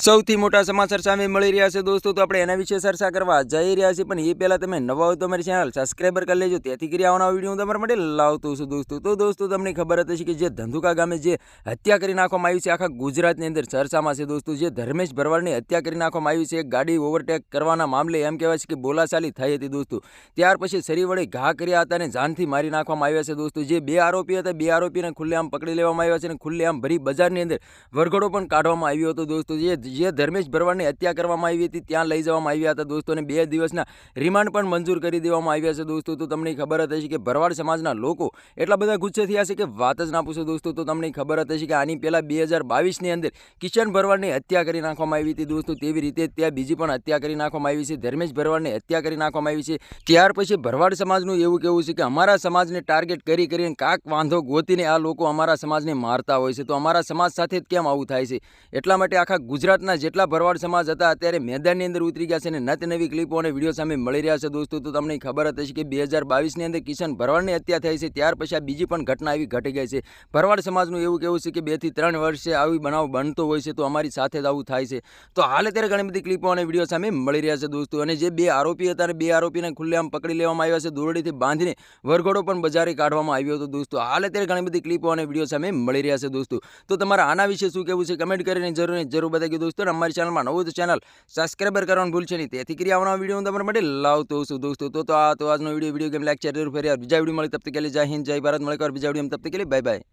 સૌથી મોટા સમાચાર સામે મળી રહ્યા છે દોસ્તો, તો આપણે એના વિશે ચર્ચા કરવા જઈ રહ્યા છીએ. પણ એ પહેલાં તમે નવા હોય તો અમારી ચેનલ સબસ્ક્રાઈબર કરી લેજો, તેથી કરી આવવાના વિડીયો હું તમારા માટે લાવતો છું દોસ્તો. તો દોસ્તો તમને ખબર હતી કે જે ધંધુકા ગામે જે હત્યા કરી નાખવામાં આવી છે આખા ગુજરાતની અંદર ચર્ચામાં છે દોસ્તો. જે ધર્મેશ ભરવાડની હત્યા કરી નાખવામાં આવી છે, એક ગાડી ઓવરટેક કરવાના મામલે એમ કહેવાય છે કે બોલાચાલી થઈ હતી દોસ્તો. ત્યાર પછી શરીર વડે ઘા કર્યા હતા અને જાનથી મારી નાખવામાં આવ્યા છે દોસ્તો. જે બે આરોપી હતા, બે આરોપીને ખુલ્લેઆમ પકડી લેવામાં આવ્યા છે અને ખુલ્લેઆમ ભરી બજારની અંદર વરઘોડો પણ કાઢવામાં આવ્યો હતો દોસ્તો. જે ધર્મેશ ભરવાડની હત્યા કરવામાં આવી હતી ત્યાં લઈ જવામાં આવ્યા હતા દોસ્તો, અને 2 દિવસના રિમાન્ડ પણ મંજૂર કરી દેવામાં આવ્યા છે દોસ્તો. તો તમને ખબર હતી કે ભરવાડ સમાજના લોકો એટલા બધા ગુસ્સે થયા છે કે વાત જ ના પૂછો દોસ્તો. તો તમને ખબર હતી કે આની પહેલાં 2022ની અંદર કિશન ભરવાડની હત્યા કરી નાખવામાં આવી હતી દોસ્તો. તેવી રીતે ત્યાં બીજી પણ હત્યા કરી નાખવામાં આવી છે, ધર્મેશ ભરવાડની હત્યા કરી નાખવામાં આવી છે. ત્યાર પછી ભરવાડ સમાજનું એવું કહેવું છે કે અમારા સમાજને ટાર્ગેટ કરીને કાંક વાંધો ગોતીને આ લોકો અમારા સમાજને મારતા હોય છે, તો અમારા સમાજ સાથે જ કેમ આવું થાય છે? એટલા માટે આખા ગુજરાતના જેટલા ભરવાડ સમાજ હતા અત્યારે મેદાનની અંદર ઉતરી ગયા છે અને નત નવી ક્લિપો અને વિડીયો સામે મળી રહ્યા છે દોસ્તો. તો તમને ખબર હતી કે 2022ની અંદર કિશન ભરવાડની હત્યા થઈ છે, ત્યાર પછી આ બીજી પણ ઘટના આવી ઘટી ગઈ છે. ભરવાડ સમાજનું એવું કહેવું છે કે 2 થી 3 વર્ષે આવી બનાવ બનતો હોય છે, તો અમારી સાથે જ આવું થાય છે. તો હાલ અત્યારે ઘણી બધી ક્લિપો અને વિડીયો સામે મળી રહ્યા છે દોસ્તો. અને જે 2 આરોપી હતા અને 2 આરોપીને ખુલ્લેઆમ પકડી લેવામાં આવ્યા છે, દોરડીથી બાંધીને વરઘોડો પણ બજારે કાઢવામાં આવ્યો હતો દોસ્તો. હાલ અત્યારે ઘણી બધી ક્લિપો અને વિડીયો સામે મળી રહ્યા છે દોસ્તો. તો તમારા આના વિશે શું કહેવું છે કમેન્ટ કરીને જરૂર બતાવી દોસ્તો. અને અમારી ચેનલમાં નવું તો ચેનલ સબસ્ક્રાઈબર કરવાનું ભૂલશે નહીં, તેથી કરી આવવાનો વિડીયો હું તમારા માટે લાવતો છું દોસ્તો. તો આજનો વિડીયો ગેમ લાઈક શેર જરૂર ફરી બીજા વિડીયો મળે તબ તક કે લીએ જય હિન્દ જય ભારત. મળે બીજા વિડીયો તબ તક કે લીએ બાય બાય.